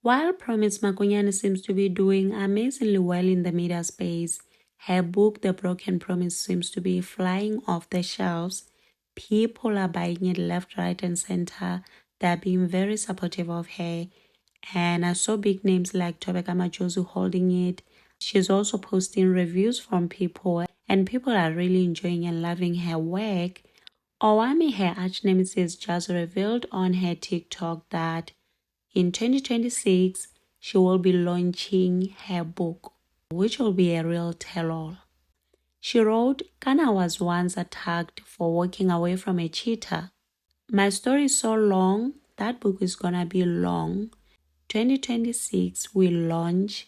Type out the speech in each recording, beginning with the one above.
While Promise Makunyane seems to be doing amazingly well in the media space, her book, The Broken Promise, seems to be flying off the shelves. People are buying it left, right, and center. They're being very supportive of her. And I saw big names like Tobeka Majozu holding it. She's also posting reviews from people, and people are really enjoying and loving her work. Owami, her arch nemesis, just revealed on her TikTok that in 2026, she will be launching her book, which will be a real tell-all. She wrote, Kana was once attacked for walking away from a cheetah. My story is so long, that book is gonna be long. 2026 will launch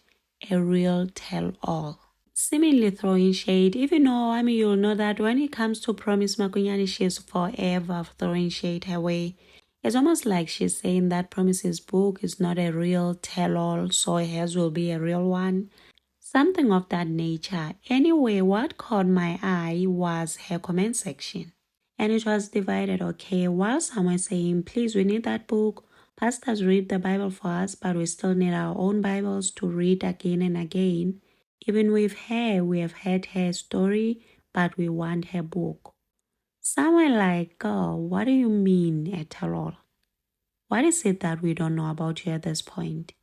a real tell-all. Seemingly throwing shade, even though you'll know that when it comes to Promise Makunyane, she is forever throwing shade her way. It's almost like she's saying that Promise's book is not a real tell-all, so hers will be a real one. Something of that nature. Anyway, what caught my eye was her comment section. And it was divided, okay? While some were saying, please, we need that book. Pastors read the Bible for us, but we still need our own Bibles to read again and again. Even with her, we have heard her story, but we want her book. Some were like, oh, what do you mean a tell-all? What is it that we don't know about you at this point?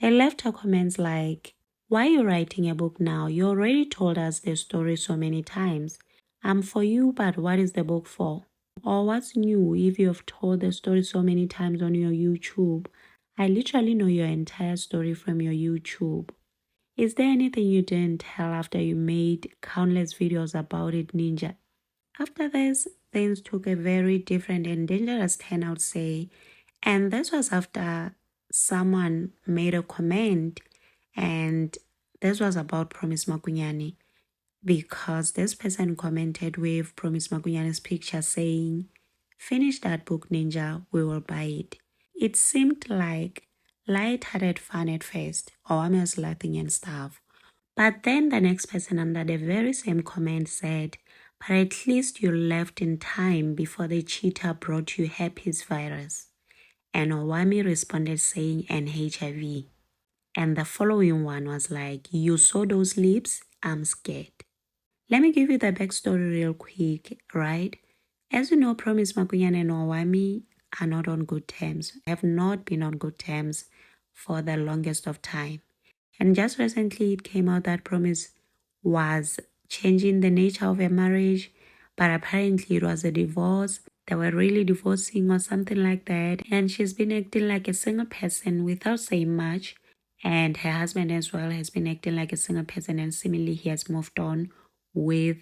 They left her comments like, why are you writing a book now? You already told us the story so many times. I'm for you, but what is the book for? Or what's new if you have told the story so many times on your YouTube? I literally know your entire story from your YouTube. Is there anything you didn't tell after you made countless videos about it, Ninja? After this, things took a very different and dangerous turn, I would say. And this was after someone made a comment, and this was about Promise Makunyane, because this person commented with Promise Makunyane's picture saying, finish that book, Ninja, we will buy it. It seemed like light-hearted fun at first, or I was laughing and stuff. But then the next person under the very same comment said, but at least you left in time before the cheetah brought you herpes virus. And Owami responded saying, and HIV. And the following one was like, you saw those lips? I'm scared. Let me give you the backstory real quick, right? As you know, Promise Makunyane and Owami are not on good terms, have not been on good terms for the longest of time. And just recently it came out that Promise was changing the nature of her marriage, but apparently it was a divorce. They were really divorcing or something like that. And she's been acting like a single person without saying much. And her husband as well has been acting like a single person, and seemingly he has moved on with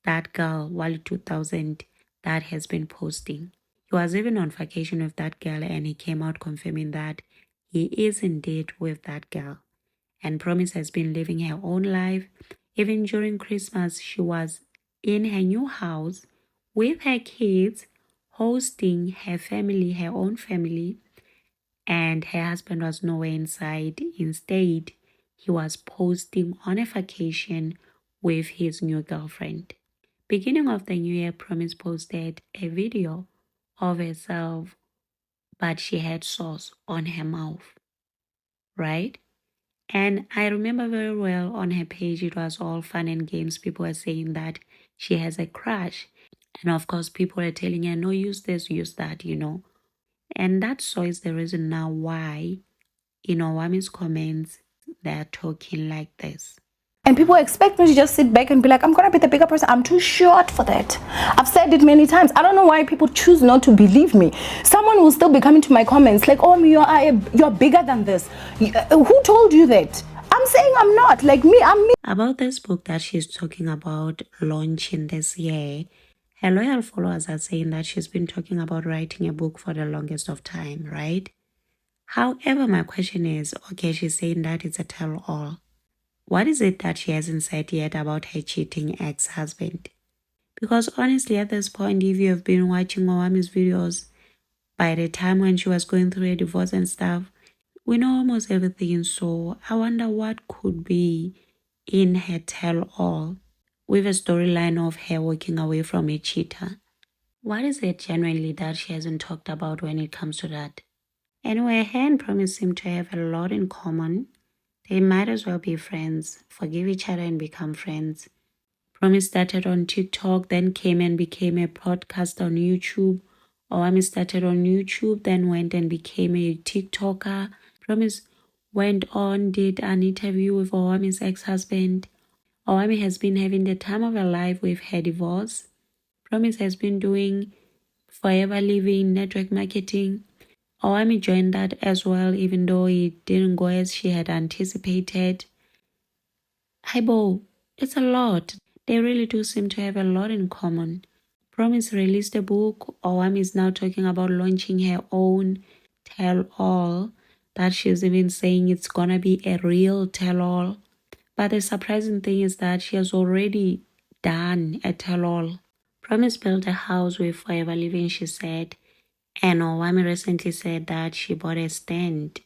that girl, Wally 2000, that has been posting. He was even on vacation with that girl, and he came out confirming that he is indeed with that girl. And Promise has been living her own life. Even during Christmas, she was in her new house with her kids, hosting her family, her own family, and her husband was nowhere inside. Instead, he was posting on a vacation with his new girlfriend. Beginning of the new year, Promise posted a video of herself, but she had sauce on her mouth, right? And I remember very well on her page, it was all fun and games. People were saying that she has a crush. And of course, people are telling her, no, use this, use that, And that so is the reason now why, in Owami's comments, they're talking like this. And people expect me to just sit back and be like, I'm gonna be the bigger person. I'm too short for that. I've said it many times. I don't know why people choose not to believe me. Someone will still be coming to my comments like, oh, you're bigger than this. Who told you that? I'm saying I'm not. Like me, I'm me. About this book that she's talking about launching this year, her loyal followers are saying that she's been talking about writing a book for the longest of time, right? However, my question is, okay, she's saying that it's a tell-all. What is it that she hasn't said yet about her cheating ex-husband? Because honestly, at this point, if you have been watching Owami's videos, by the time when she was going through a divorce and stuff, we know almost everything. So I wonder what could be in her tell-all with a storyline of her walking away from a cheater. What is it genuinely that she hasn't talked about when it comes to that? Anyway, her and Promise seem to have a lot in common. They might as well be friends, forgive each other and become friends. Promise started on TikTok, then came and became a podcast on YouTube. Owami started on YouTube, then went and became a TikToker. Promise went on, did an interview with Owami's ex-husband. Owami has been having the time of her life with her divorce. Promise has been doing Forever Living, network marketing. Owami joined that as well, even though it didn't go as she had anticipated. Hibo, it's a lot. They really do seem to have a lot in common. Promise released a book. Owami is now talking about launching her own tell-all, that she's even saying it's gonna be a real tell-all. But the surprising thing is that she has already done a tell-all. Promise built a house with Forever Living, she said, and Owami recently said that she bought a stand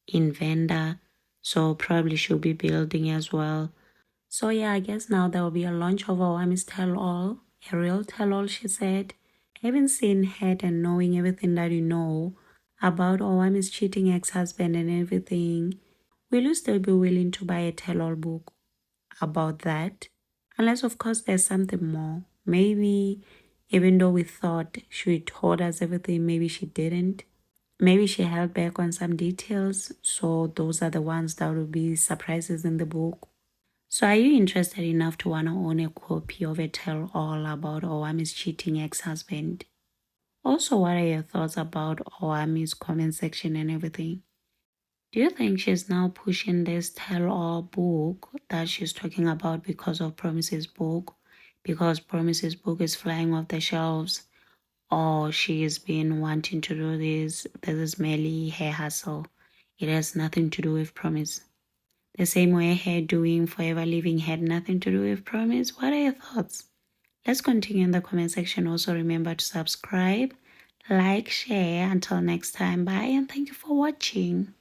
in Venda, so probably she'll be building as well. So yeah, I guess now there will be a launch of Owami's tell-all, a real tell-all, she said. Having seen, heard, and knowing everything that you know about Owami's cheating ex-husband and everything, will you still be willing to buy a tell-all book about that? Unless, of course, there's something more. Maybe, even though we thought she told us everything, maybe she didn't. Maybe she held back on some details, so those are the ones that will be surprises in the book. So are you interested enough to want to own a copy of a tell-all about Owami's cheating ex-husband? Also, what are your thoughts about Owami's comment section and everything? Do you think she's now pushing this tell-all book that she's talking about because of Promise's book? Because Promise's book is flying off the shelves? Or she's been wanting to do this? This is merely her hustle. It has nothing to do with Promise. The same way her doing Forever Living had nothing to do with Promise. What are your thoughts? Let's continue in the comment section. Also remember to subscribe, like, share. Until next time, bye and thank you for watching.